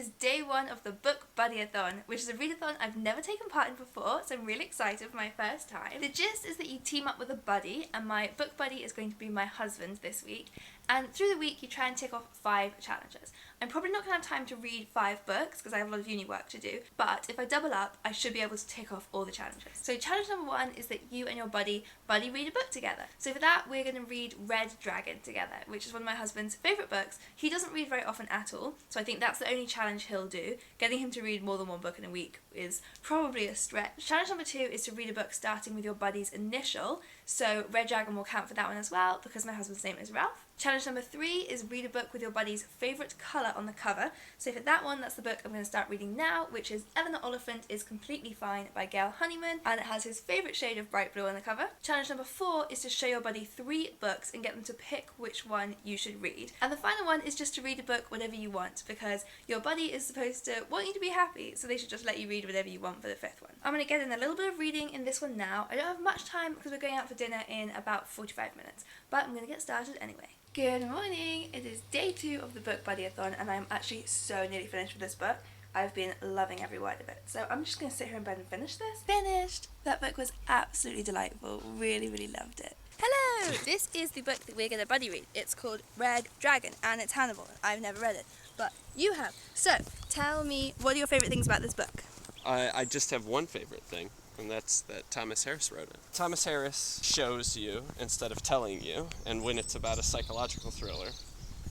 is day 1 of the Bookbuddyathon, which is a readathon I've never taken part in before, so I'm really excited for my first time. The gist is that you team up with a buddy, and my book buddy is going to be my husband this week, and through the week you try and tick off 5 challenges. I'm probably not going to have time to read 5 books because I have a lot of uni work to do, but if I double up, I should be able to tick off all the challenges. So challenge number 1 is that you and your buddy read a book together. So for that, we're going to read Red Dragon together, which is one of my husband's favourite books. He doesn't read very often at all, so I think that's the only challenge he'll do. Getting him to read more than 1 book in a week is probably a stretch. Challenge number 2 is to read a book starting with your buddy's initial, so Red Dragon will count for that one as well because my husband's name is Ralph. Challenge number 3 is read a book with your buddy's favourite colour on the cover. So for that one, that's the book I'm going to start reading now, which is Eleanor Oliphant is Completely Fine by Gail Honeyman, and it has his favourite shade of bright blue on the cover. Challenge number 4 is to show your buddy 3 books and get them to pick which one you should read. And the final one is just to read a book whenever you want, because your buddy is supposed to want you to be happy, so they should just let you read whatever you want for the 5th one. I'm going to get in a little bit of reading in this one now. I don't have much time because we're going out for dinner in about 45 minutes, but I'm going to get started anyway. Good morning! It is day 2 of the Bookbuddyathon, and I'm actually so nearly finished with this book. I've been loving every word of it, so I'm just going to sit here in bed and finish this. Finished! That book was absolutely delightful. Really loved it. Hello! This is the book that we're going to buddy read. It's called Red Dragon, and it's Hannibal. I've never read it, but you have. So, tell me, what are your favourite things about this book? I just have one favorite thing, and that's that Thomas Harris wrote it. Thomas Harris shows you instead of telling you, and when it's about a psychological thriller,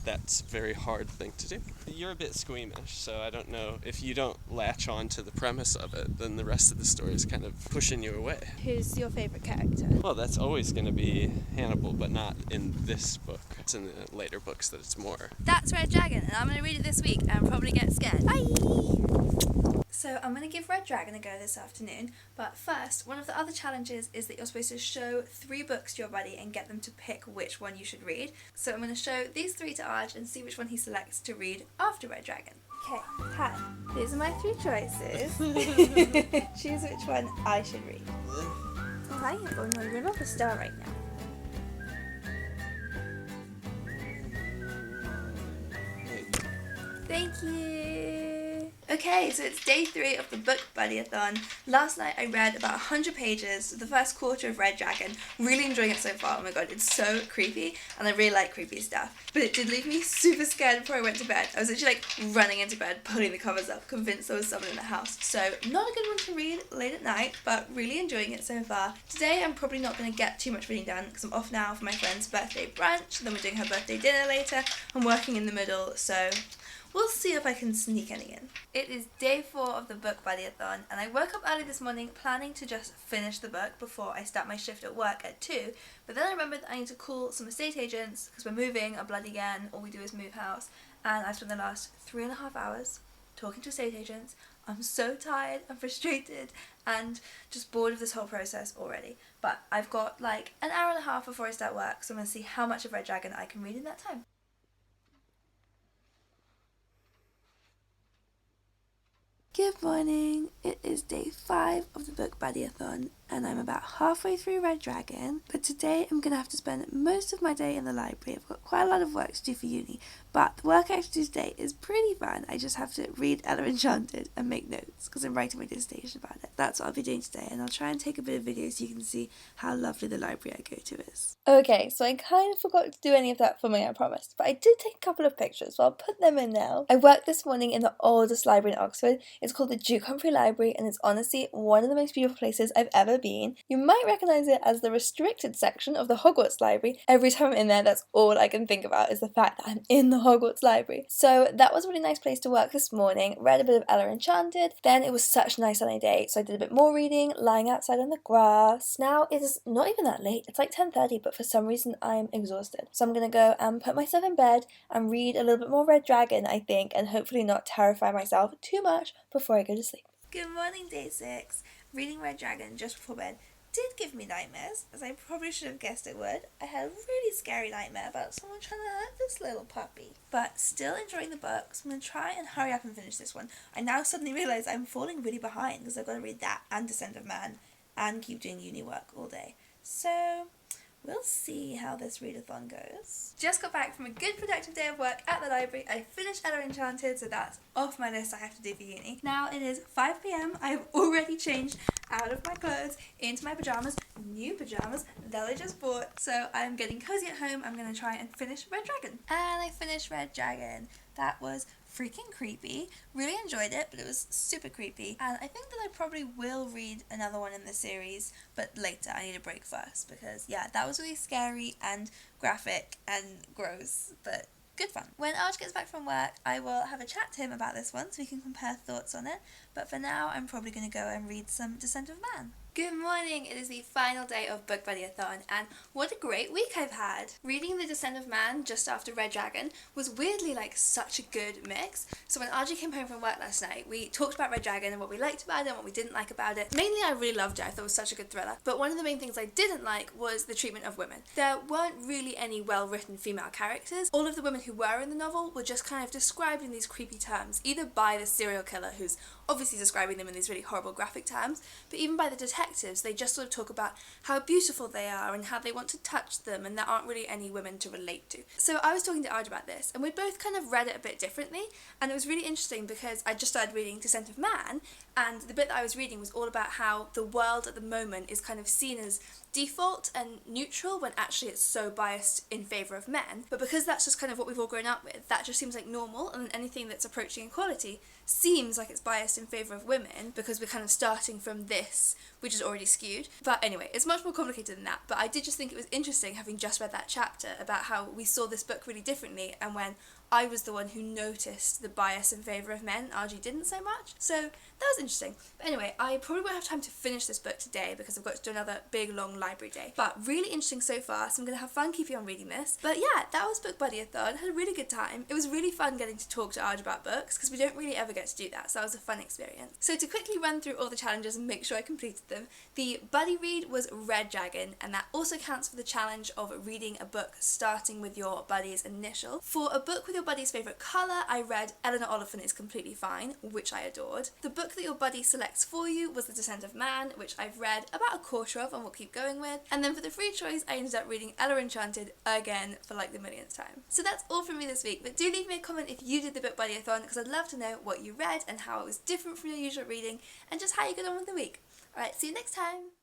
that's a very hard thing to do. You're a bit squeamish, so I don't know, if you don't latch on to the premise of it, then the rest of the story is kind of pushing you away. Who's your favourite character? Well, that's always going to be Hannibal, but not in this book. It's in the later books that it's more. That's Red Dragon, and I'm going to read it this week and probably get scared. Bye! So I'm going to give Red Dragon a go this afternoon, but first, one of the other challenges is that you're supposed to show 3 books to your buddy and get them to pick which one you should read. So I'm going to show these 3 to Arj and see which one he selects to read after Red Dragon. Okay, Han, these are my 3 choices. Choose which one I should read. Hi, oh no, you're not a star right now. Thank you! Okay, so it's day 3 of the Bookbuddyathon. Last night I read about 100 pages, the first quarter of Red Dragon. Really enjoying it so far. Oh my god, it's so creepy, and I really like creepy stuff. But it did leave me super scared before I went to bed. I was actually like running into bed, pulling the covers up, convinced there was someone in the house. So not a good one to read late at night, but really enjoying it so far. Today I'm probably not going to get too much reading done because I'm off now for my friend's birthday brunch, then we're doing her birthday dinner later. I'm working in the middle, so we'll see if I can sneak any in. It is day 4 of the Bookbuddyathon, and I woke up early this morning planning to just finish the book before I start my shift at work at 2, but then I remembered that I need to call some estate agents because we're moving a bloody again. All we do is move house, and I've spent the last 3.5 hours talking to estate agents. I'm so tired and frustrated and just bored of this whole process already. But I've got like an hour and a half before I start work, so I'm going to see how much of Red Dragon I can read in that time. Good morning, it is day 5 of the Bookbuddyathon, and I'm about halfway through Red Dragon, but today I'm going to have to spend most of my day in the library. I've got quite a lot of work to do for uni, but the work I have to do today is pretty fun. I just have to read Ella Enchanted and make notes, because I'm writing my dissertation about it. That's what I'll be doing today, and I'll try and take a bit of video so you can see how lovely the library I go to is. Okay, so I kind of forgot to do any of that filming, I promised, but I did take a couple of pictures, so I'll put them in now. I worked this morning in the oldest library in Oxford. It's called the Duke Humphrey Library, and it's honestly one of the most beautiful places I've ever been. You might recognise it as the restricted section of the Hogwarts Library. Every time I'm in there, that's all I can think about is the fact that I'm in the Hogwarts Library. So that was a really nice place to work this morning. Read a bit of Ella Enchanted. Then it was such a nice sunny day, so I did a bit more reading, lying outside on the grass. Now it is not even that late. It's like 10:30, but for some reason I'm exhausted. So I'm going to go and put myself in bed and read a little bit more Red Dragon, I think, and hopefully not terrify myself too much before I go to sleep. Good morning, day 6. Reading Red Dragon just before bed did give me nightmares, as I probably should have guessed it would. I had a really scary nightmare about someone trying to hurt this little puppy. But still enjoying the book, so I'm going to try and hurry up and finish this one. I now suddenly realise I'm falling really behind because I've got to read that and Descent of Man and keep doing uni work all day. So we'll see how this readathon goes. Just got back from a good productive day of work at the library. I finished Ella Enchanted, so that's off my list I have to do for uni. Now it is 5 p.m. I have already changed out of my clothes into my pyjamas, new pyjamas that I just bought. So I'm getting cozy at home. I'm going to try and finish Red Dragon. And I finished Red Dragon. That was freaking creepy. Really enjoyed it, but it was super creepy. And I think that I probably will read another one in the series, but later. I need a break first because, yeah, that was really scary and graphic and gross, but good fun. When Arch gets back from work, I will have a chat to him about this one so we can compare thoughts on it. But for now, I'm probably going to go and read some Descent of Man. Good morning! It is the final day of Bookbuddyathon, and what a great week I've had! Reading The Descent of Man just after Red Dragon was weirdly like such a good mix. So when Archie came home from work last night, we talked about Red Dragon and what we liked about it and what we didn't like about it. Mainly I really loved it, I thought it was such a good thriller, but one of the main things I didn't like was the treatment of women. There weren't really any well-written female characters. All of the women who were in the novel were just kind of described in these creepy terms, either by the serial killer who's obviously describing them in these really horrible graphic terms, but even by the detectives, they just sort of talk about how beautiful they are and how they want to touch them, and there aren't really any women to relate to. So I was talking to Arj about this, and we both kind of read it a bit differently, and it was really interesting because I just started reading Descent of Man, and the bit that I was reading was all about how the world at the moment is kind of seen as default and neutral when actually it's so biased in favour of men. But because that's just kind of what we've all grown up with, that just seems like normal, and anything that's approaching equality seems like it's biased in favour of women because we're kind of starting from this, which is already skewed. But anyway, it's much more complicated than that, but I did just think it was interesting having just read that chapter about how we saw this book really differently, and when I was the one who noticed the bias in favour of men, RG didn't so much. So that was interesting. But anyway, I probably won't have time to finish this book today because I've got to do another big long library day. But really interesting so far, so I'm going to have fun keeping on reading this. But yeah, that was Bookbuddyathon. I had a really good time. It was really fun getting to talk to RG about books because we don't really ever get to do that, so that was a fun experience. So to quickly run through all the challenges and make sure I completed them, the buddy read was Red Dragon, and that also counts for the challenge of reading a book starting with your buddy's initial. For a book with your buddy's favourite colour, I read Eleanor Oliphant is Completely Fine, which I adored. The book that your buddy selects for you was The Descent of Man, which I've read about a quarter of and will keep going with. And then for the free choice, I ended up reading Ella Enchanted again for like the millionth time. So that's all from me this week, but do leave me a comment if you did the Bookbuddyathon because I'd love to know what you read and how it was different from your usual reading and just how you got on with the week. Alright, see you next time!